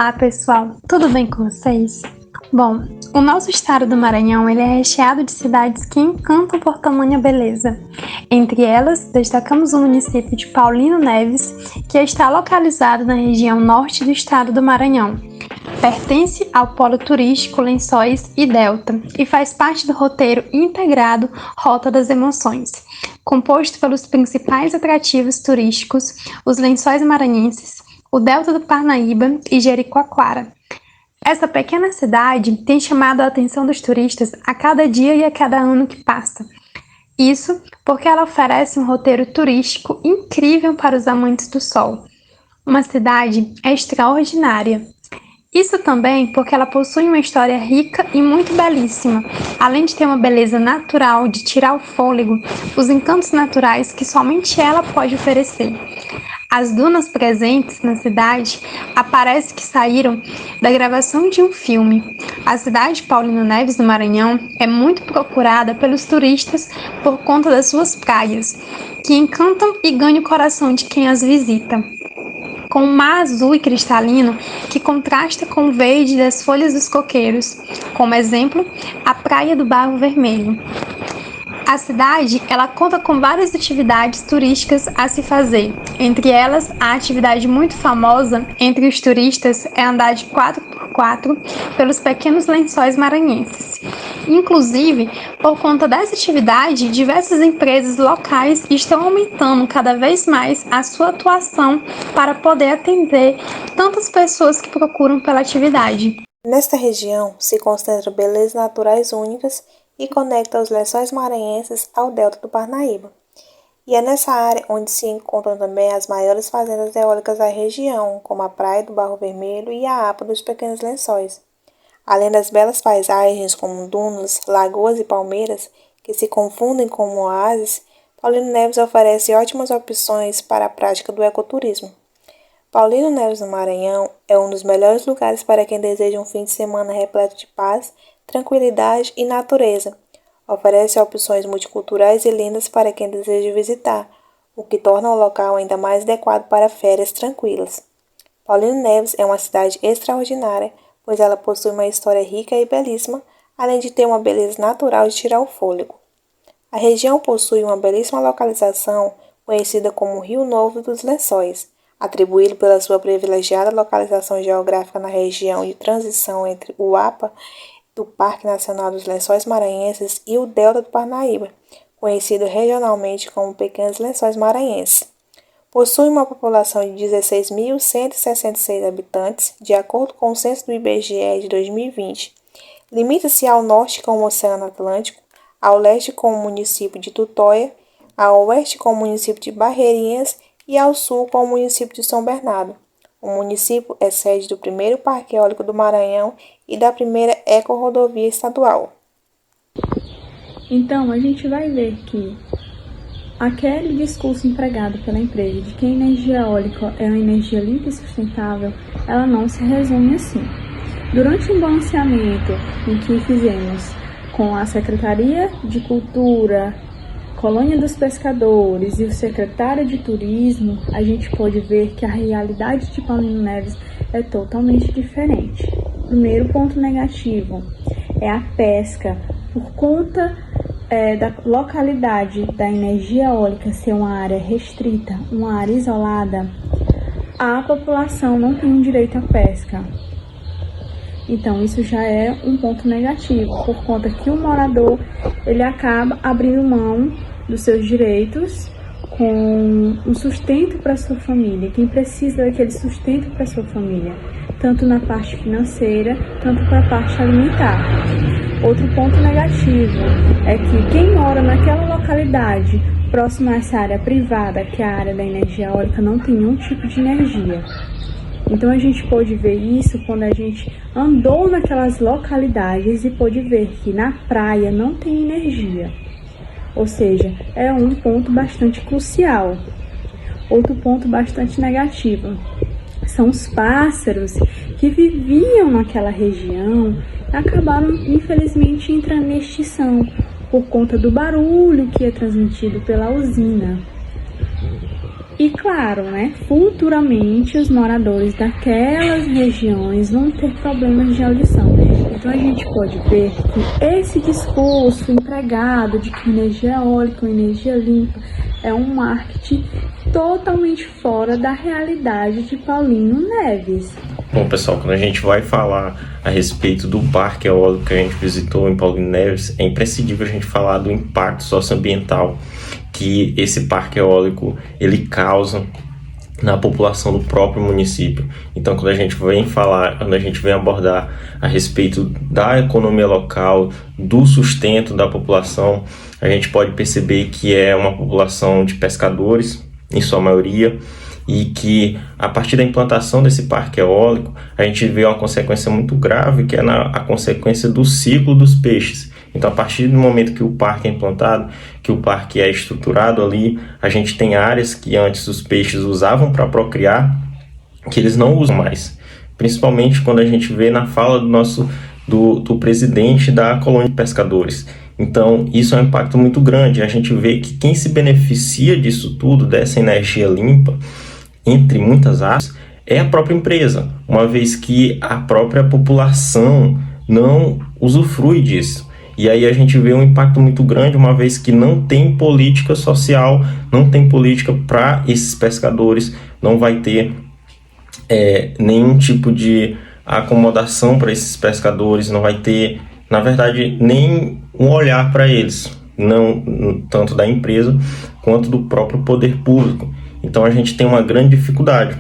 Olá pessoal, tudo bem com vocês? Bom, o nosso estado do Maranhão ele é recheado de cidades que encantam por tamanha beleza. Entre elas, destacamos o município de Paulino Neves, que está localizado na região norte do estado do Maranhão. Pertence ao polo turístico Lençóis e Delta e faz parte do roteiro integrado Rota das Emoções, composto pelos principais atrativos turísticos, os Lençóis Maranhenses, o Delta do Parnaíba e Jericoacoara. Essa pequena cidade tem chamado a atenção dos turistas a cada dia e a cada ano que passa. Isso porque ela oferece um roteiro turístico incrível para os amantes do sol. Uma cidade extraordinária. Isso também porque ela possui uma história rica e muito belíssima, além de ter uma beleza natural de tirar o fôlego, os encantos naturais que somente ela pode oferecer. As dunas presentes na cidade aparece que saíram da gravação de um filme. A cidade de Paulino Neves, no Maranhão, é muito procurada pelos turistas por conta das suas praias, que encantam e ganham o coração de quem as visita. Com um mar azul e cristalino que contrasta com o verde das folhas dos coqueiros, como exemplo, a Praia do Barro Vermelho. A cidade ela conta com várias atividades turísticas a se fazer. Entre elas, a atividade muito famosa entre os turistas é andar de 4x4 pelos pequenos lençóis maranhenses. Inclusive, por conta dessa atividade, diversas empresas locais estão aumentando cada vez mais a sua atuação para poder atender tantas pessoas que procuram pela atividade. Nesta região se concentram belezas naturais únicas e conecta os lençóis maranhenses ao delta do Parnaíba. E é nessa área onde se encontram também as maiores fazendas eólicas da região, como a Praia do Barro Vermelho e a APA dos Pequenos Lençóis. Além das belas paisagens como dunas, lagoas e palmeiras, que se confundem como oásis, Paulino Neves oferece ótimas opções para a prática do ecoturismo. Paulino Neves no Maranhão é um dos melhores lugares para quem deseja um fim de semana repleto de paz, tranquilidade e natureza. Oferece opções multiculturais e lindas para quem deseja visitar, o que torna o local ainda mais adequado para férias tranquilas. Paulino Neves é uma cidade extraordinária, pois ela possui uma história rica e belíssima, além de ter uma beleza natural de tirar o fôlego. A região possui uma belíssima localização, conhecida como Rio Novo dos Lençóis, atribuído pela sua privilegiada localização geográfica na região de transição entre o APA do Parque Nacional dos Lençóis Maranhenses e o Delta do Parnaíba, conhecido regionalmente como Pequenos Lençóis Maranhenses. Possui uma população de 16.166 habitantes, de acordo com o censo do IBGE de 2020. Limita-se ao norte com o Oceano Atlântico, ao leste com o município de Tutóia, ao oeste com o município de Barreirinhas e ao sul com o município de São Bernardo. O município é sede do primeiro Parque Eólico do Maranhão e da primeira ecorrodovia estadual. Então, a gente vai ver que aquele discurso empregado pela empresa de que a energia eólica é uma energia limpa e sustentável, ela não se resume assim. Durante um balanceamento em que fizemos com a Secretaria de Cultura, Colônia dos Pescadores e o secretário de Turismo, a gente pôde ver que a realidade de Paulino Neves é totalmente diferente. Primeiro ponto negativo é a pesca. Por conta da localidade da energia eólica ser uma área restrita, uma área isolada, a população não tem direito à pesca. Então, isso já é um ponto negativo, por conta que o morador ele acaba abrindo mão dos seus direitos com um sustento para sua família. Quem precisa daquele sustento para sua família, tanto na parte financeira, tanto para a parte alimentar. Outro ponto negativo é que quem mora naquela localidade próxima a essa área privada, que é a área da energia eólica, não tem nenhum tipo de energia. Então a gente pôde ver isso quando a gente andou naquelas localidades e pôde ver que na praia não tem energia. Ou seja, é um ponto bastante crucial. Outro ponto bastante negativo são os pássaros que viviam naquela região e acabaram, infelizmente, entrando em extinção por conta do barulho que é transmitido pela usina. E claro, né, futuramente os moradores daquelas regiões vão ter problemas de audição. Então a gente pode ver que esse discurso empregado de que energia eólica ou energia limpa é um marketing totalmente fora da realidade de Paulino Neves. Bom, pessoal, quando a gente vai falar a respeito do parque eólico que a gente visitou em Paulino Neves, é imprescindível a gente falar do impacto socioambiental que esse parque eólico ele causa na população do próprio município. Então, quando a gente vem abordar a respeito da economia local, do sustento da população, a gente pode perceber que é uma população de pescadores, em sua maioria, e que a partir da implantação desse parque eólico, a gente vê uma consequência muito grave, que é a consequência do ciclo dos peixes. Então, a partir do momento que o parque é implantado, que o parque é estruturado ali, a gente tem áreas que antes os peixes usavam para procriar, que eles não usam mais. Principalmente quando a gente vê na fala do presidente da colônia de pescadores. Então, isso é um impacto muito grande. A gente vê que quem se beneficia disso tudo, dessa energia limpa, entre muitas aspas, é a própria empresa, uma vez que a própria população não usufrui disso. E aí a gente vê um impacto muito grande, uma vez que não tem política social, não tem política para esses pescadores, não vai ter nenhum tipo de acomodação para esses pescadores, não vai ter, na verdade, nem um olhar para eles, não tanto da empresa quanto do próprio poder público. Então a gente tem uma grande dificuldade.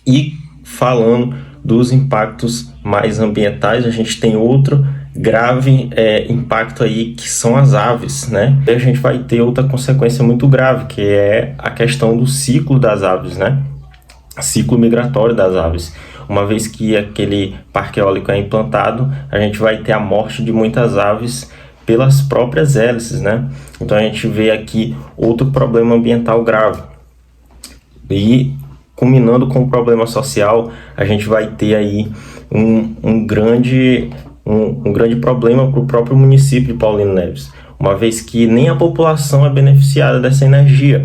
E falando dos impactos mais ambientais, a gente tem outro grave impacto aí, que são as aves, né? E a gente vai ter outra consequência muito grave, que é a questão do ciclo das aves, né? Ciclo migratório das aves. Uma vez que aquele parque eólico é implantado, a gente vai ter a morte de muitas aves pelas próprias hélices, né? Então a gente vê aqui outro problema ambiental grave. E culminando com o problema social, a gente vai ter aí um grande problema para o próprio município de Paulino Neves, uma vez que nem a população é beneficiada dessa energia.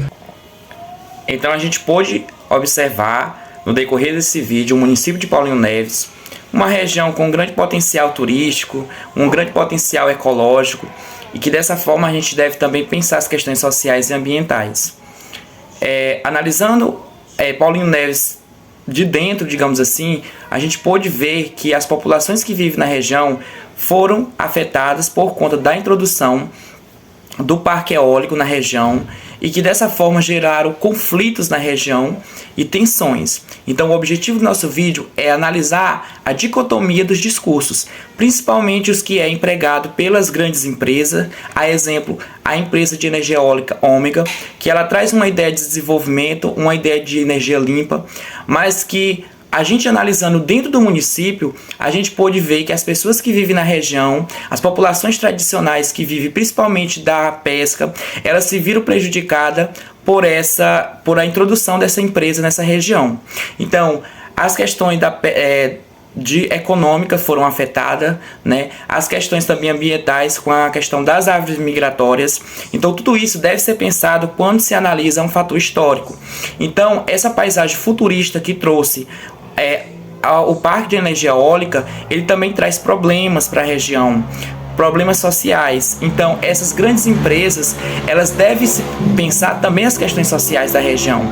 Então a gente pôde observar no decorrer desse vídeo o município de Paulino Neves, uma região com um grande potencial turístico, um grande potencial ecológico, e que dessa forma a gente deve também pensar as questões sociais e ambientais. Analisando Paulino Neves de dentro, digamos assim, a gente pôde ver que as populações que vivem na região foram afetadas por conta da introdução do parque eólico na região, e que dessa forma geraram conflitos na região e tensões. Então o objetivo do nosso vídeo é analisar a dicotomia dos discursos, principalmente os que é empregado pelas grandes empresas, a exemplo, a empresa de energia eólica Ômega, que ela traz uma ideia de desenvolvimento, uma ideia de energia limpa, mas que a gente analisando dentro do município, a gente pôde ver que as pessoas que vivem na região, as populações tradicionais que vivem principalmente da pesca, elas se viram prejudicadas por a introdução dessa empresa nessa região. Então, as questões econômicas foram afetadas, né? As questões também ambientais, com a questão das aves migratórias. Então tudo isso deve ser pensado quando se analisa um fator histórico. Então essa paisagem futurista que trouxe o parque de energia eólica, ele também traz problemas para a região, problemas sociais. Então essas grandes empresas, elas devem pensar também as questões sociais da região,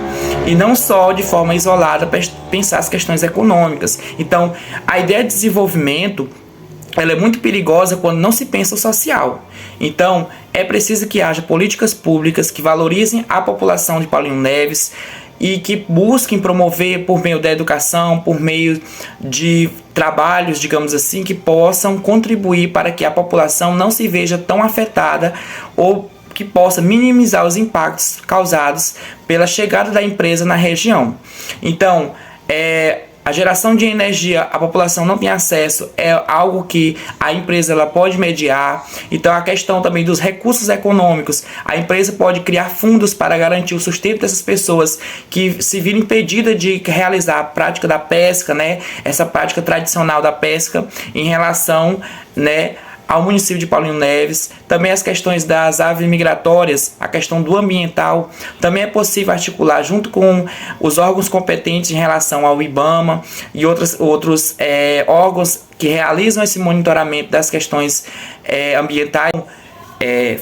e não só de forma isolada pensar as questões econômicas. Então a ideia de desenvolvimento, ela é muito perigosa quando não se pensa o social. Então é preciso que haja políticas públicas que valorizem a população de Paulino Neves e que busquem promover por meio da educação, por meio de trabalhos, digamos assim, que possam contribuir para que a população não se veja tão afetada, ou que possa minimizar os impactos causados pela chegada da empresa na região. Então, a geração de energia, a população não tem acesso, é algo que a empresa ela pode mediar. Então a questão também dos recursos econômicos, a empresa pode criar fundos para garantir o sustento dessas pessoas que se viram impedidas de realizar a prática da pesca, né? Essa prática tradicional da pesca em relação, né, ao município de Paulino Neves, também as questões das aves migratórias, a questão do ambiental, também é possível articular junto com os órgãos competentes em relação ao IBAMA e outros órgãos que realizam esse monitoramento das questões ambientais.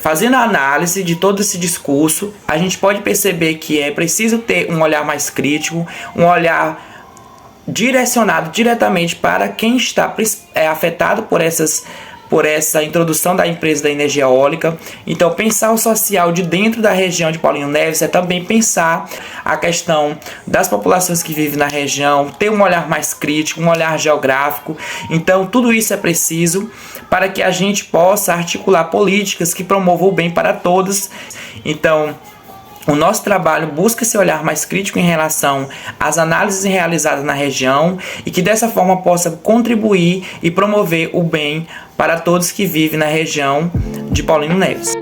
Fazendo a análise de todo esse discurso, a gente pode perceber que é preciso ter um olhar mais crítico, um olhar direcionado diretamente para quem está afetado por essa introdução da empresa da energia eólica. Então, pensar o social de dentro da região de Paulino Neves é também pensar a questão das populações que vivem na região, ter um olhar mais crítico, um olhar geográfico. Então, tudo isso é preciso para que a gente possa articular políticas que promovam o bem para todos. Então, o nosso trabalho busca esse olhar mais crítico em relação às análises realizadas na região e que dessa forma possa contribuir e promover o bem para todos que vivem na região de Paulino Neves.